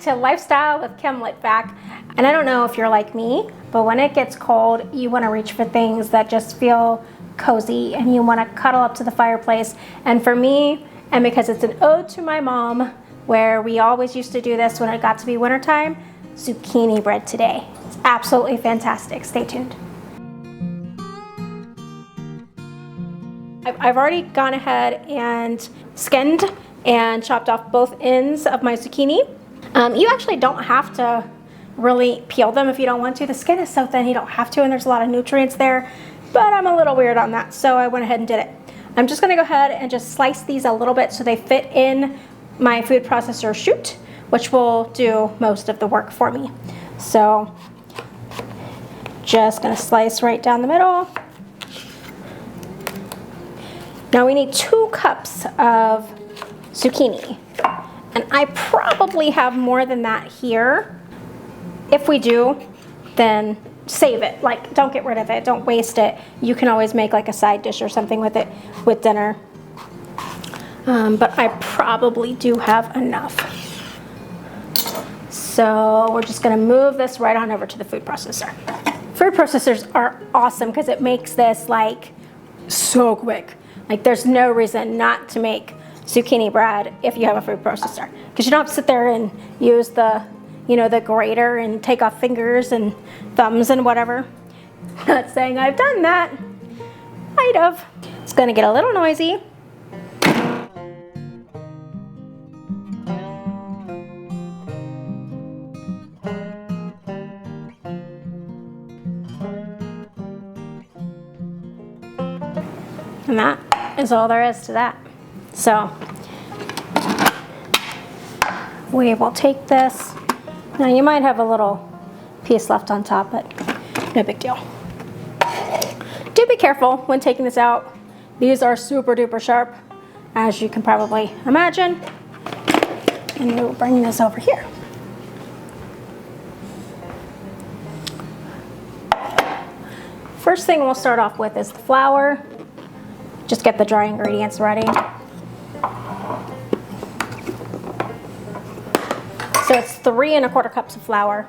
to Lifestyle with Kim Litvak. And I don't know if you're like me, but when it gets cold, you want to reach for things that just feel cozy and you want to cuddle up to the fireplace. And for me, and because it's an ode to my mom, where we always used to do this when it got to be wintertime, zucchini bread today. It's absolutely fantastic. Stay tuned. I've already gone ahead and skinned and chopped off both ends of my zucchini. You actually don't have to really peel them if you don't want to. The skin is so thin you don't have to, and there's a lot of nutrients there, but I'm a little weird on that, so I went ahead and did it. I'm just gonna go ahead and just slice these a little bit so they fit in my food processor chute, which will do most of the work for me. So just gonna slice right down the middle. Now we need 2 cups of zucchini, and I probably have more than that here. If we do, then save it. Like, don't get rid of it, don't waste it. You can always make like a side dish or something with it with dinner. But I probably do have enough. So we're just gonna move this right on over to the food processor. Food processors are awesome because it makes this like so quick. Like, there's no reason not to make zucchini bread if you have a food processor, because you don't have to sit there and use the, you know, the grater and take off fingers and thumbs and whatever. Not saying I've done that. Might have. It's gonna get a little noisy. And that is all there is to that. So we will take this. Now you might have a little piece left on top, but no big deal. Do be careful when taking this out. These are super duper sharp, as you can probably imagine. And we'll bring this over here. First thing we'll start off with is the flour. Just get the dry ingredients ready. So it's 3 1/4 cups of flour.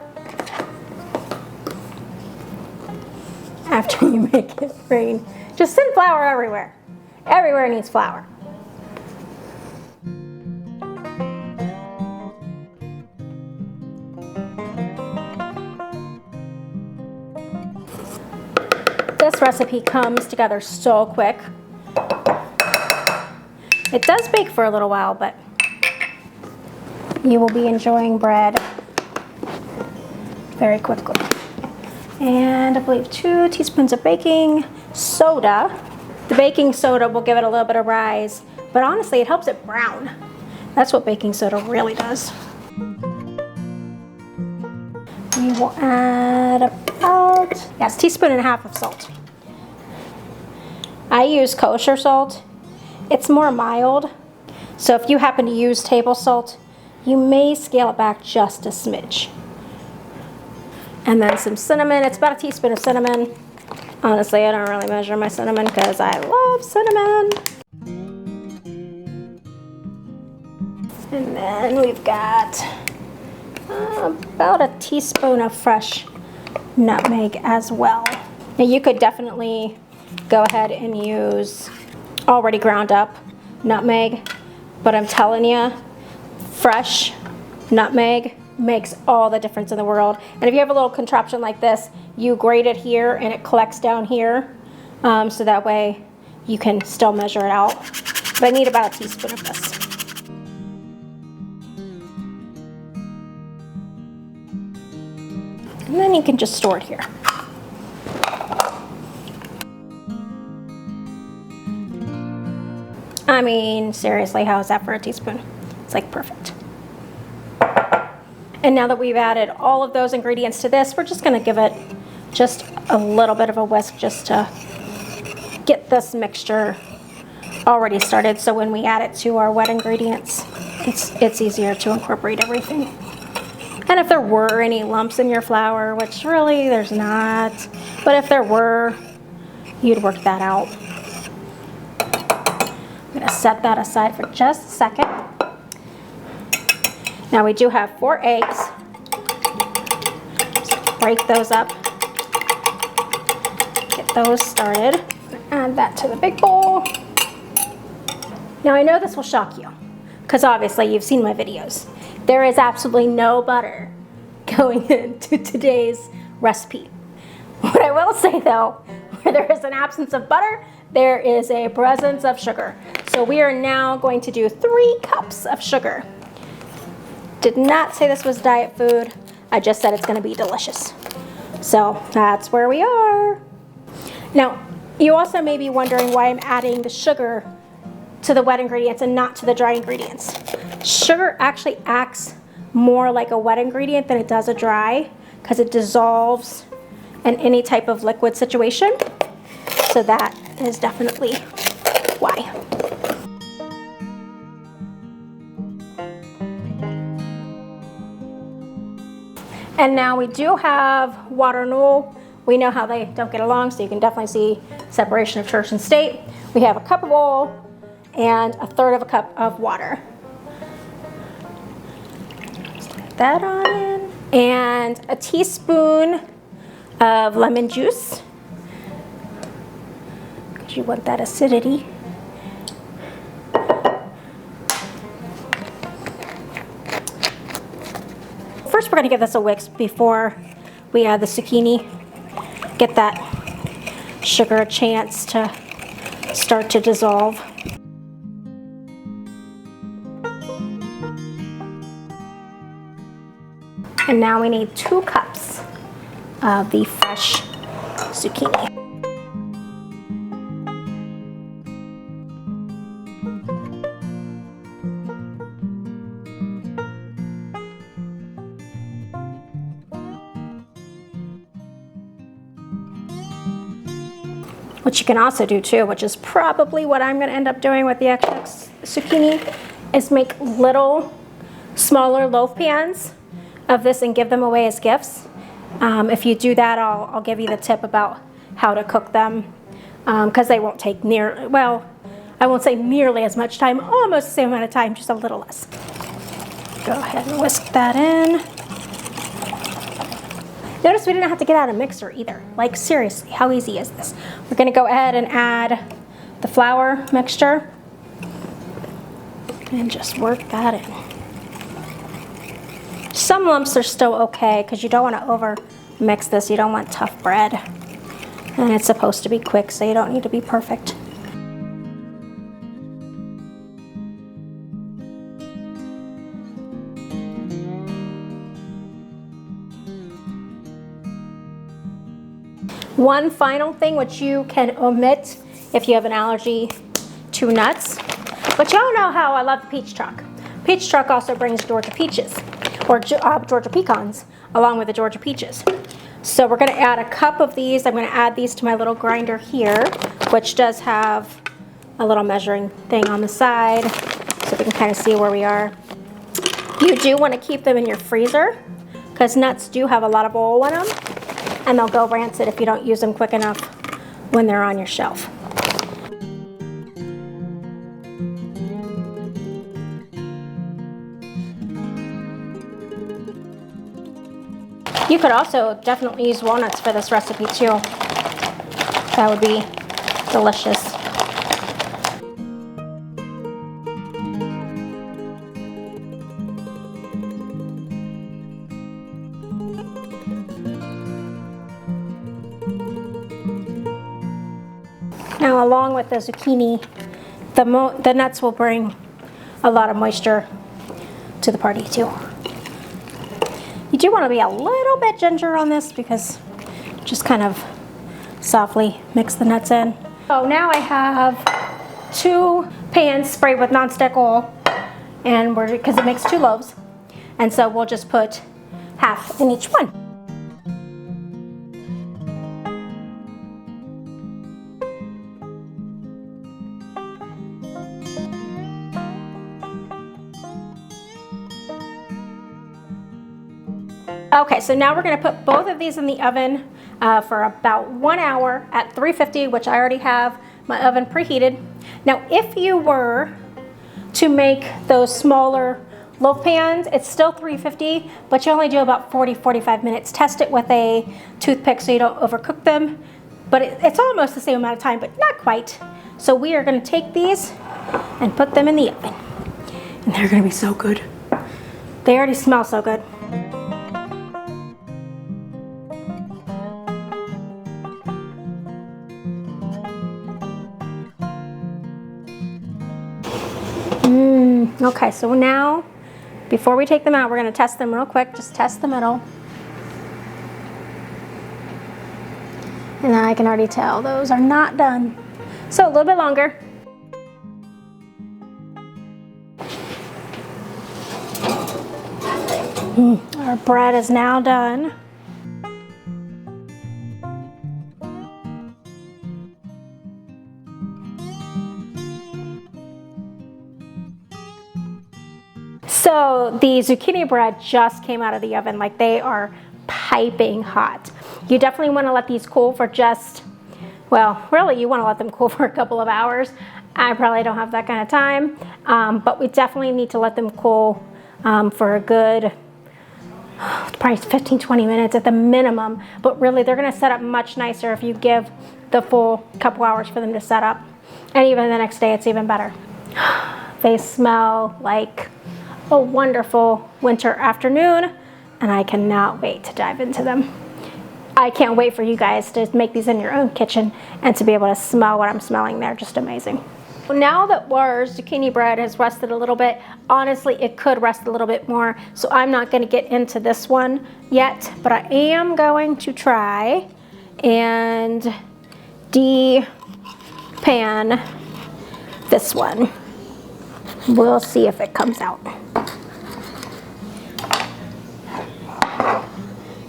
After you make it rain, just send flour everywhere. Everywhere needs flour. This recipe comes together so quick. It does bake for a little while, but you will be enjoying bread very quickly. And I believe 2 teaspoons of baking soda. The baking soda will give it a little bit of rise, but honestly, it helps it brown. That's what baking soda really does. We will add about, yes, 1.5 teaspoons of salt. I use kosher salt. It's more mild, so if you happen to use table salt, you may scale it back just a smidge. And then some cinnamon. It's about 1 teaspoon of cinnamon. Honestly, I don't really measure my cinnamon because I love cinnamon. And then we've got about 1 teaspoon of fresh nutmeg as well. Now you could definitely go ahead and use already ground up nutmeg, but I'm telling you, fresh nutmeg makes all the difference in the world. And if you have a little contraption like this, you grate it here and it collects down here, so that way you can still measure it out. But I need about 1 teaspoon of this. And then you can just store it here. I mean, seriously, how is that for 1 teaspoon? It's like perfect. And now that we've added all of those ingredients to this, we're just gonna give it just a little bit of a whisk just to get this mixture already started, so when we add it to our wet ingredients, it's easier to incorporate everything. And if there were any lumps in your flour, which really there's not, but if there were, you'd work that out. I'm gonna set that aside for just a second. Now we do have 4 eggs. Just break those up. Get those started. Add that to the big bowl. Now I know this will shock you, because obviously you've seen my videos. There is absolutely no butter going into today's recipe. What I will say though, where there is an absence of butter, there is a presence of sugar. So we are now going to do 3 cups of sugar. Did not say this was diet food. I just said it's going to be delicious. So that's where we are. Now, you also may be wondering why I'm adding the sugar to the wet ingredients and not to the dry ingredients. Sugar actually acts more like a wet ingredient than it does a dry, because it dissolves in any type of liquid situation. So that is definitely why. And now we do have water and oil. We know how they don't get along, so you can definitely see separation of church and state. We have a cup of oil and 1/3 of a cup of water. Stick that on in. And a teaspoon of lemon juice, because you want that acidity. First, we're going to give this a whisk before we add the zucchini. Get that sugar a chance to start to dissolve. And now we need 2 cups of the fresh zucchini. What you can also do too, which is probably what I'm going to end up doing with the extra zucchini, is make little, smaller loaf pans of this and give them away as gifts. If you do that, I'll give you the tip about how to cook them, because they won't take well, I won't say nearly as much time, almost the same amount of time, just a little less. Go ahead and whisk that in. Notice we didn't have to get out a mixer either. Like seriously, how easy is this? We're gonna go ahead and add the flour mixture and just work that in. Some lumps are still okay, because you don't want to over mix this. You don't want tough bread. And it's supposed to be quick, so you don't need to be perfect. One final thing which you can omit if you have an allergy to nuts. But y'all know how I love the peach truck. Peach truck also brings Georgia peaches, or Georgia pecans, along with the Georgia peaches. So we're going to add a cup of these. I'm going to add these to my little grinder here, which does have a little measuring thing on the side, so we can kind of see where we are. You do want to keep them in your freezer, because nuts do have a lot of oil in them, and they'll go rancid if you don't use them quick enough when they're on your shelf. You could also definitely use walnuts for this recipe too. That would be delicious. Now, along with the zucchini, the nuts will bring a lot of moisture to the party too. You do want to be a little bit ginger on this, because just kind of softly mix the nuts in. So now I have 2 pans sprayed with nonstick oil, and because it makes 2 loaves, and so we'll just put half in each one. Okay, so now we're going to put both of these in the oven for about 1 hour at 350, which I already have my oven preheated. Now, if you were to make those smaller loaf pans, it's still $3.50, but you only do about 40-45 minutes. Test it with a toothpick so you don't overcook them. But it's almost the same amount of time, but not quite. So we are going to take these and put them in the oven. And they're going to be so good. They already smell so good. Okay, so now, before we take them out, we're going to test them real quick. Just test the middle. And I can already tell those are not done. So a little bit longer. Our bread is now done. So the zucchini bread just came out of the oven, like they are piping hot. You definitely want to let these cool for just, well, really you want to let them cool for a couple of hours. I probably don't have that kind of time, but we definitely need to let them cool for a good, probably 15-20 minutes at the minimum. But really they're going to set up much nicer if you give the full couple hours for them to set up. And even the next day it's even better. They smell like a wonderful winter afternoon, and I cannot wait to dive into them. I can't wait for you guys to make these in your own kitchen and to be able to smell what I'm smelling. They're just amazing. Now that our zucchini bread has rested a little bit, honestly it could rest a little bit more, so I'm not going to get into this one yet, but I am going to try and de-pan this one. We'll see if it comes out.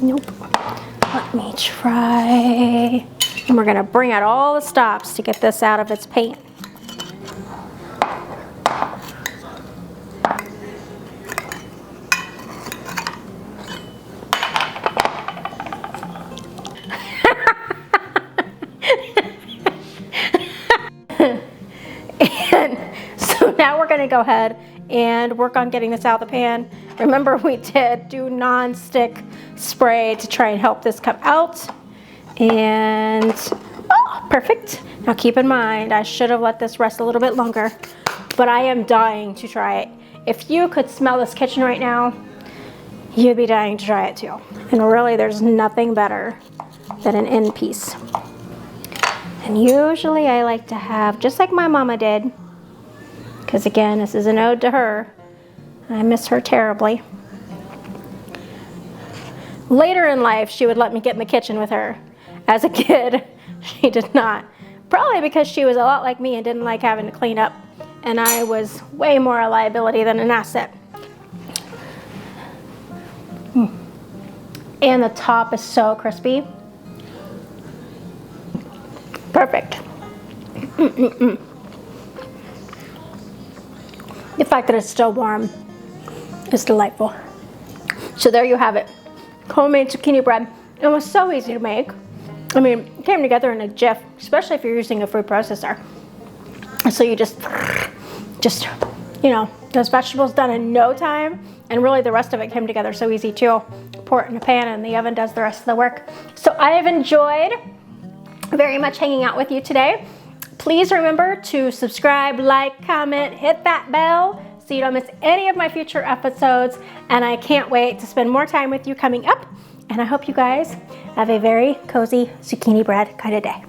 Nope. Let me try. And we're going to bring out all the stops to get this out of its paint. And so now we're going to go ahead and work on getting this out of the pan. Remember, we did do non-stick spray to try and help this come out. And, oh, perfect. Now keep in mind, I should have let this rest a little bit longer, but I am dying to try it. If you could smell this kitchen right now, you'd be dying to try it too. And really, there's nothing better than an end piece. And usually I like to have, just like my mama did, because again, this is an ode to her. I miss her terribly. Later in life, she would let me get in the kitchen with her. As a kid, she did not. Probably because she was a lot like me and didn't like having to clean up. And I was way more a liability than an asset. And the top is so crispy. Perfect. The fact that it's still warm is delightful. So there you have it. Homemade zucchini bread. It was so easy to make. I mean, it came together in a jiff, especially if you're using a food processor. So you just, you know, those vegetables done in no time, and really the rest of it came together so easy too. Pour it in a pan and the oven does the rest of the work. So I have enjoyed very much hanging out with you today. Please remember to subscribe, like, comment, hit that bell so you don't miss any of my future episodes. And I can't wait to spend more time with you coming up. And I hope you guys have a very cozy zucchini bread kind of day.